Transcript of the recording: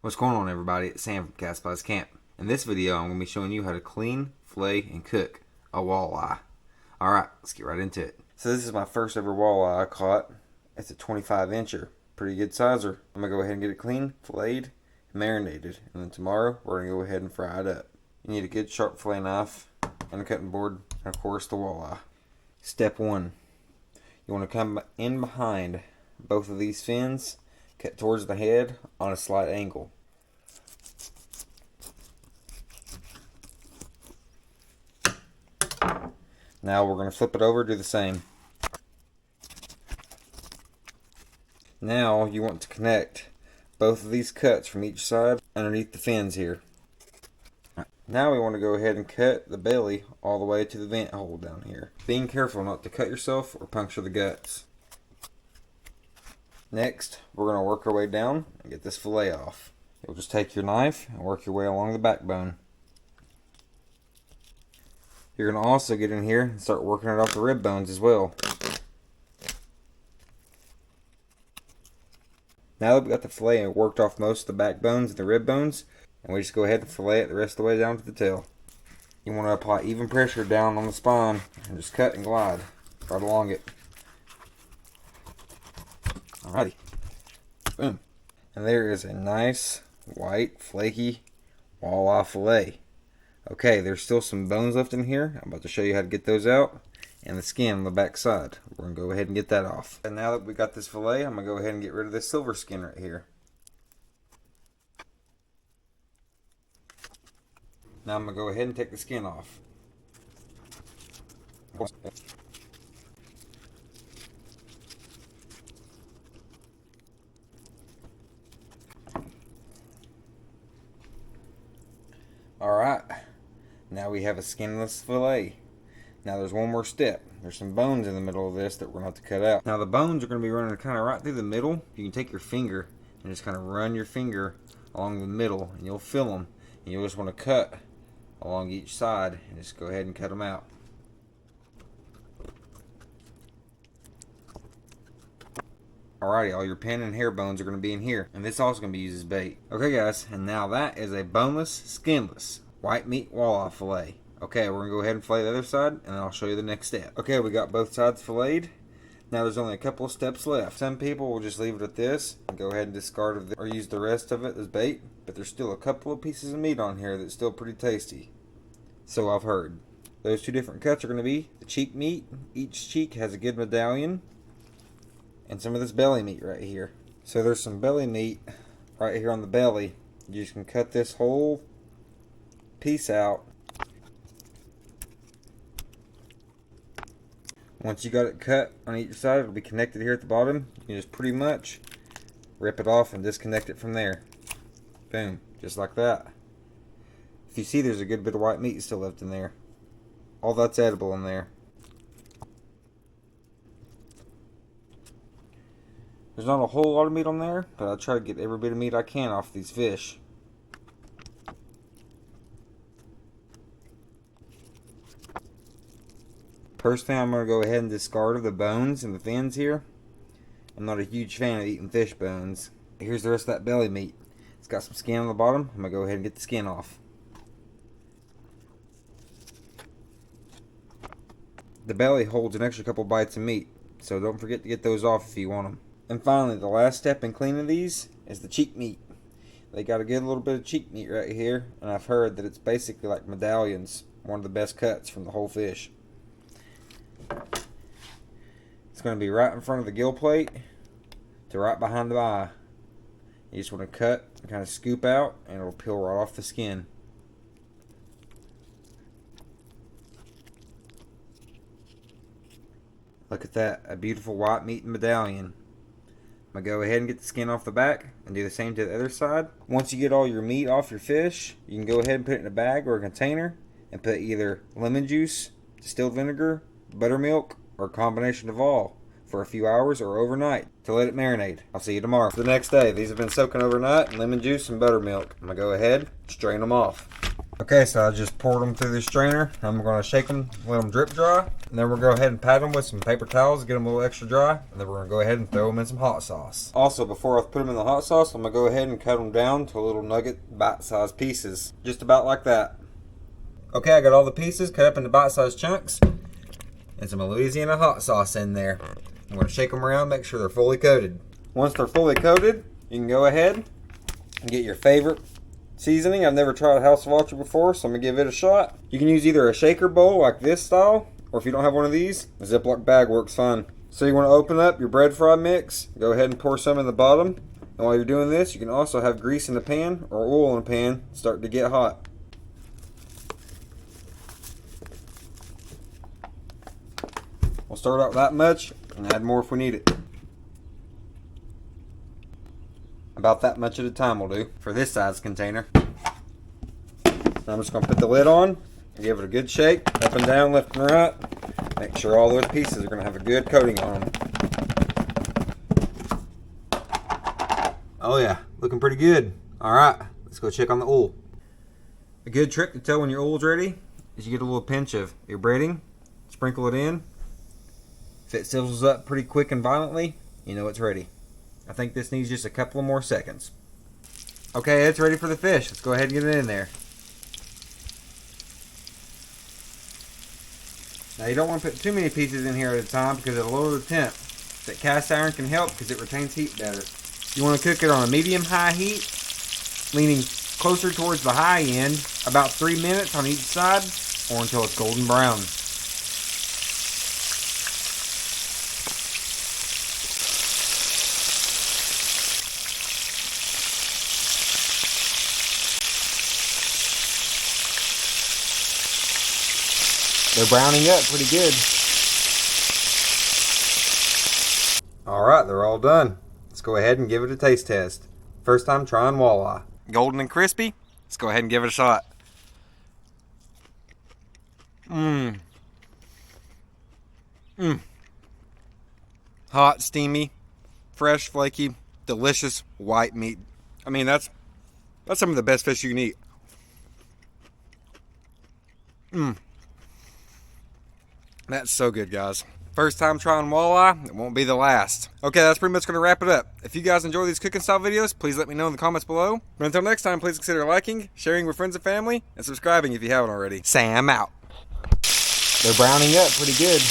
What's going on, everybody? It's Sam from Cast Supplies Camp. In this video, I'm going to be showing you how to clean, fillet, and cook a walleye. Alright, let's get right into it. So this is my first ever walleye I caught. It's a 25 incher. Pretty good sizer. I'm going to go ahead and get it clean, filleted, and marinated. And then tomorrow, we're going to go ahead and fry it up. You need a good sharp fillet knife and a cutting board, and of course the walleye. Step 1. You want to come in behind both of these fins, cut towards the head on a slight angle. Now we're going to flip it over, do the same. Now you want to connect both of these cuts from each side underneath the fins here. Now we want to go ahead and cut the belly all the way to the vent hole down here. Being careful not to cut yourself or puncture the guts. Next, we're going to work our way down and get this fillet off. You'll just take your knife and work your way along the backbone. You're going to also get in here and start working it off the rib bones as well. Now that we've got the fillet and worked off most of the backbones and the rib bones, and we just go ahead and fillet it the rest of the way down to the tail. You want to apply even pressure down on the spine and just cut and glide right along it. Alrighty. Boom. And there is a nice, white, flaky walleye fillet. Okay, there's still some bones left in here. I'm about to show you how to get those out. And the skin on the back side. We're going to go ahead and get that off. And now that we got this fillet, I'm going to go ahead and get rid of this silver skin right here. Now I'm going to go ahead and take the skin off. Alright, now we have a skinless fillet. Now there's one more step. There's some bones in the middle of this that we're going to have to cut out. Now the bones are going to be running kind of right through the middle. You can take your finger and just kind of run your finger along the middle and you'll feel them. And you'll just want to cut along each side and just go ahead and cut them out. Alrighty, all your pin and hair bones are going to be in here. And this is also going to be used as bait. Okay guys, and now that is a boneless, skinless, white meat walleye fillet. Okay, we're going to go ahead and fillet the other side, and then I'll show you the next step. Okay, we got both sides filleted. Now there's only a couple of steps left. Some people will just leave it at this and go ahead and discard of it or use the rest of it as bait. But there's still a couple of pieces of meat on here that's still pretty tasty. So I've heard. Those two different cuts are going to be the cheek meat. Each cheek has a good medallion. And some of this belly meat right here. So there's some belly meat right here on the belly. You just can cut this whole piece out. Once you got it cut on each side, it'll be connected here at the bottom. You can just pretty much rip it off and disconnect it from there. Boom, just like that. If you see, there's a good bit of white meat still left in there. All that's edible in there. There's not a whole lot of meat on there, but I'll try to get every bit of meat I can off these fish. Personally, I'm going to go ahead and discard the bones and the fins here. I'm not a huge fan of eating fish bones. Here's the rest of that belly meat. It's got some skin on the bottom. I'm going to go ahead and get the skin off. The belly holds an extra couple bites of meat, so don't forget to get those off if you want them. And finally, the last step in cleaning these is the cheek meat. They got a good little bit of cheek meat right here, and I've heard that it's basically like medallions, one of the best cuts from the whole fish. It's going to be right in front of the gill plate to right behind the eye. You just want to cut and kind of scoop out, and it'll peel right off the skin. Look at that, a beautiful white meat medallion. I'm going to go ahead and get the skin off the back and do the same to the other side. Once you get all your meat off your fish, you can go ahead and put it in a bag or a container and put either lemon juice, distilled vinegar, buttermilk, or a combination of all for a few hours or overnight to let it marinate. I'll see you tomorrow. The next day, these have been soaking overnight in lemon juice and buttermilk. I'm going to go ahead and strain them off. Okay, so I just poured them through the strainer. I'm going to shake them, let them drip dry. And then we'll go ahead and pat them with some paper towels, get them a little extra dry. And then we're going to go ahead and throw them in some hot sauce. Also, before I put them in the hot sauce, I'm going to go ahead and cut them down to little nugget bite-sized pieces. Just about like that. Okay, I got all the pieces cut up into bite-sized chunks. And some Louisiana hot sauce in there. I'm going to shake them around, make sure they're fully coated. Once they're fully coated, you can go ahead and get your favorite seasoning. I've never tried House of Ultra before, so I'm going to give it a shot. You can use either a shaker bowl like this style, or if you don't have one of these, a Ziploc bag works fine. So you want to open up your bread fry mix, go ahead and pour some in the bottom. And while you're doing this, you can also have grease in the pan or oil in the pan start to get hot. We'll start out that much and add more if we need it. About that much at a time will do for this size container. I'm just going to put the lid on and give it a good shake, up and down, left and right. Make sure all those pieces are going to have a good coating on them. Oh yeah, looking pretty good. Alright, let's go check on the oil. A good trick to tell when your oil's ready is you get a little pinch of your breading, sprinkle it in. If it sizzles up pretty quick and violently, you know it's ready. I think this needs just a couple of more seconds. Okay, it's ready for the fish. Let's go ahead and get it in there. Now you don't want to put too many pieces in here at a time because it'll lower the temp. That cast iron can help because it retains heat better. You want to cook it on a medium-high heat, leaning closer towards the high end, about 3 minutes on each side, or until it's golden brown. They're browning up pretty good. Alright, they're all done. Let's go ahead and give it a taste test. First time trying walleye. Golden and crispy. Let's go ahead and give it a shot. Hot, steamy, fresh, flaky, delicious white meat. I mean, that's some of the best fish you can eat. That's so good, guys. First time trying walleye, it won't be the last. Okay, that's pretty much going to wrap it up. If you guys enjoy these cooking style videos, please let me know in the comments below. But until next time, please consider liking, sharing with friends and family, and subscribing if you haven't already. Sam out. They're browning up pretty good.